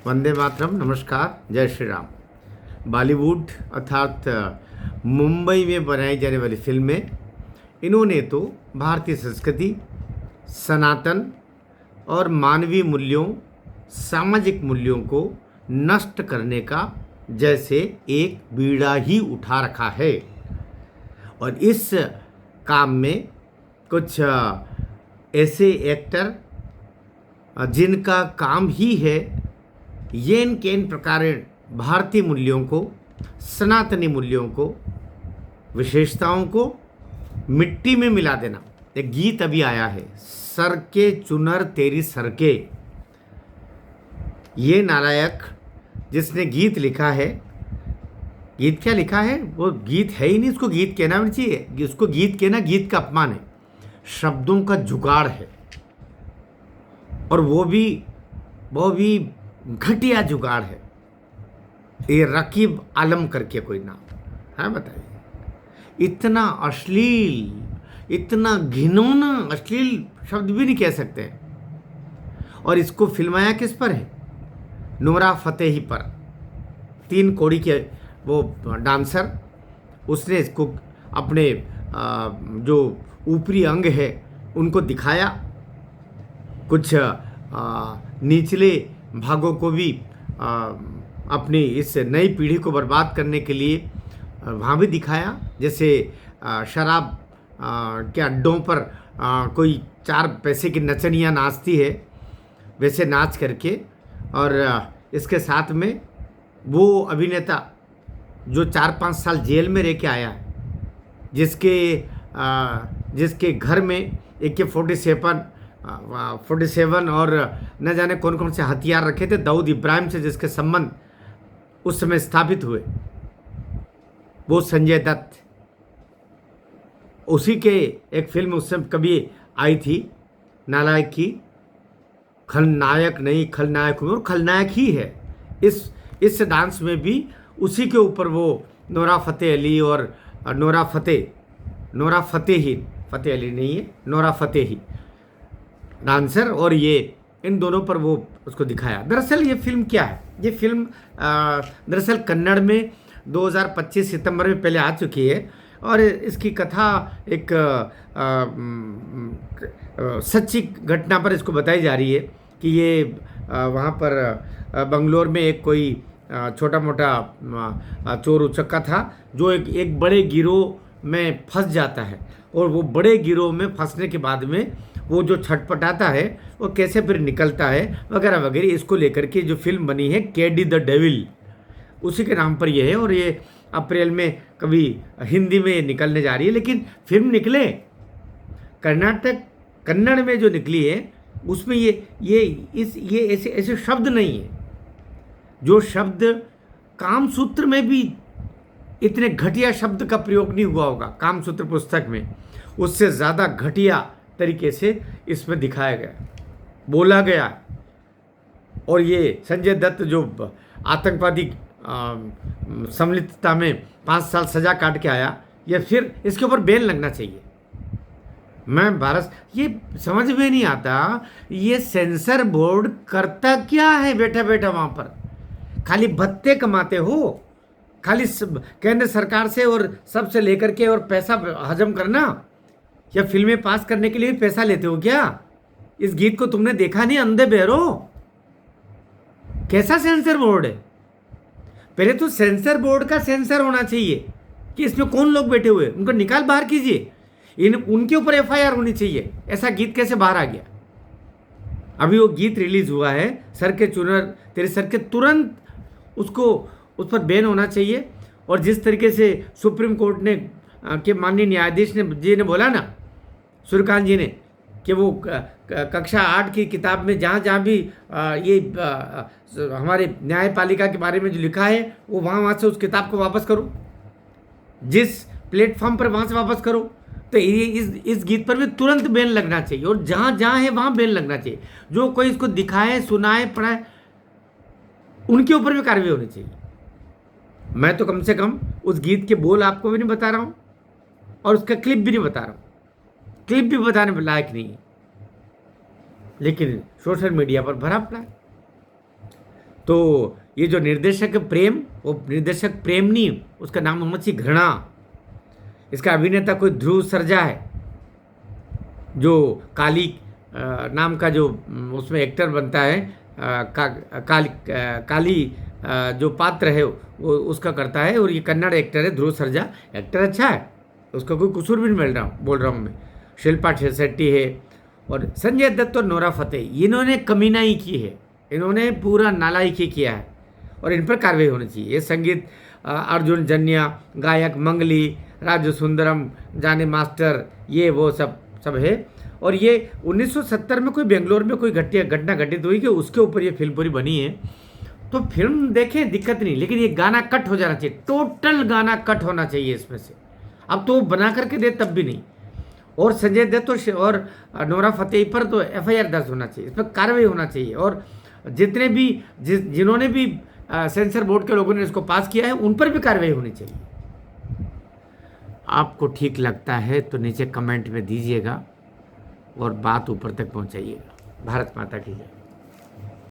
वंदे मातरम। नमस्कार, जय श्री राम। बॉलीवुड अर्थात मुंबई में बनाई जाने वाली फिल्में, इन्होंने तो भारतीय संस्कृति, सनातन और मानवीय मूल्यों, सामाजिक मूल्यों को नष्ट करने का जैसे एक बीड़ा ही उठा रखा है। और इस काम में कुछ ऐसे एक्टर जिनका काम ही है येन केन प्रकार भारतीय मूल्यों को, सनातनी मूल्यों को, विशेषताओं को मिट्टी में मिला देना। एक गीत अभी आया है, सर के चुनर तेरी सरके। ये नालायक जिसने गीत लिखा है, गीत क्या लिखा है, वो गीत है ही नहीं, उसको गीत कहना भी चाहिए। उसको गीत कहना गीत का अपमान है, शब्दों का जुगाड़ है। और वो भी घटिया जुगाड़ है। ये रकीब आलम करके कोई नाम है, बताइए। इतना अश्लील, इतना घिनौना अश्लील शब्द भी नहीं कह सकते। और इसको फिल्माया किस पर है? नोरा फतेही पर। 3 कौड़ी के वो डांसर, उसने इसको अपने जो ऊपरी अंग है उनको दिखाया, कुछ निचले भागों को भी अपनी इस नई पीढ़ी को बर्बाद करने के लिए वहाँ भी दिखाया। जैसे शराब के अड्डों पर कोई 4 पैसे की नचनियाँ नाचती है, वैसे नाच करके। और इसके साथ में वो अभिनेता जो 4-5 साल जेल में रह के आया है, जिसके घर में AK-47 और न जाने कौन कौन से हथियार रखे थे, दाऊद इब्राहिम से जिसके संबंध उस समय स्थापित हुए, वो संजय दत्त। उसी के एक फिल्म उस समय कभी आई थी, नालायक की। खलनायक नहीं, खलनायक हूँ, और खलनायक ही है। इस डांस में भी उसी के ऊपर वो नोरा फतेह अली और नोरा फतेही, फतेह अली नहीं है, नोरा फतेही डांसर, और ये इन दोनों पर वो उसको दिखाया। दरअसल ये फिल्म क्या है? ये फिल्म दरअसल कन्नड़ में 2025 सितंबर में पहले आ चुकी है। और इसकी कथा एक सच्ची घटना पर इसको बताई जा रही है कि ये वहाँ पर बंगलोर में एक कोई छोटा मोटा चोर उचक्का था, जो एक बड़े गिरोह में फंस जाता है। और वो बड़े गिरोह में फंसने के बाद में वो जो छटपटाता है, वो कैसे फिर निकलता है, वगैरह वगैरह। इसको लेकर के जो फिल्म बनी है, केडी द डेविल, उसी के नाम पर ये है। और ये अप्रैल में कभी हिंदी में निकलने जा रही है। लेकिन फिल्म निकले कन्नड़ में जो निकली है, उसमें ये ऐसे शब्द नहीं है। जो शब्द कामसूत्र में भी इतने घटिया शब्द का प्रयोग नहीं हुआ होगा कामसूत्र पुस्तक में, उससे ज़्यादा घटिया तरीके से इसमें दिखाया गया, बोला गया। और ये संजय दत्त जो आतंकवादी सम्मिलितता में 5 साल सजा काट के आया, ये फिर इसके ऊपर बैन लगना चाहिए। ये समझ में नहीं आता, ये सेंसर बोर्ड करता क्या है बैठा बैठा वहाँ पर? खाली भत्ते कमाते हो, खाली केंद्र सरकार से और सबसे लेकर के, और पैसा हजम करना, या फिल्में पास करने के लिए भी पैसा लेते हो क्या? इस गीत को तुमने देखा नहीं, अंधे बहरो? कैसा सेंसर बोर्ड है? पहले तो सेंसर बोर्ड का सेंसर होना चाहिए कि इसमें कौन लोग बैठे हुए, उनको निकाल बाहर कीजिए। उनके ऊपर FIR होनी चाहिए। ऐसा गीत कैसे बाहर आ गया? अभी वो गीत रिलीज हुआ है, सर के चुनर तेरे सर के, तुरंत उसको उस पर बैन होना चाहिए। और जिस तरीके से सुप्रीम कोर्ट ने के माननीय न्यायाधीश जी ने बोला ना, सूर्यकांत जी ने, कि वो कक्षा 8 की किताब में जहाँ भी ये हमारे न्यायपालिका के बारे में जो लिखा है, वो वहाँ से उस किताब को वापस करो, जिस प्लेटफॉर्म पर वहाँ से वापस करो। तो इस गीत पर भी तुरंत बैन लगना चाहिए। और जहाँ है वहाँ बैन लगना चाहिए। जो कोई इसको दिखाए, सुनाए, पढ़ाए, उनके ऊपर भी कार्रवाई होनी चाहिए। मैं तो कम से कम उस गीत के बोल आपको भी नहीं बता रहा हूँ, और उसका क्लिप भी नहीं बता रहा हूँ। क्लिप भी बताने लायक नहीं है, लेकिन सोशल मीडिया पर भरा पड़ा है। तो ये जो निर्देशक है प्रेम, वो निर्देशक प्रेम नहीं, उसका नाम होना चाहिए घृणा। इसका अभिनेता कोई ध्रुव सर्जा है, जो काली नाम का जो उसमें एक्टर बनता है, काली जो पात्र है वो उसका करता है, और ये कन्नड़ एक्टर है ध्रुव सर्जा। एक्टर अच्छा है, उसका कोई कसूर भी नहीं बोल रहा हूँ मैं। शिल्पा शेट्टी है, और संजय दत्त और नोरा फतेही, इन्होंने कमीनाई की है, इन्होंने पूरा नालायकी किया है, और इन पर कार्रवाई होनी चाहिए। ये संगीत अर्जुन जन्या, गायक मंगली, राजू सुंदरम, जाने मास्टर, ये वो सब है। और ये 1970 में कोई बेंगलोर में कोई घटना घटित हुई कि उसके ऊपर ये फिल्म पूरी बनी है। तो फिल्म देखें, दिक्कत नहीं, लेकिन ये गाना कट हो जाना चाहिए, टोटल गाना कट होना चाहिए इसमें से। अब तो वो बना करके दे तब भी नहीं। और संजय दत्त और नोरा फतेही पर तो FIR दर्ज होना चाहिए, इस पर कार्रवाई होना चाहिए। और जितने भी जिन्होंने भी सेंसर बोर्ड के लोगों ने इसको पास किया है, उन पर भी कार्रवाई होनी चाहिए। आपको ठीक लगता है तो नीचे कमेंट में दीजिएगा और बात ऊपर तक पहुंचाइएगा। भारत माता की जय।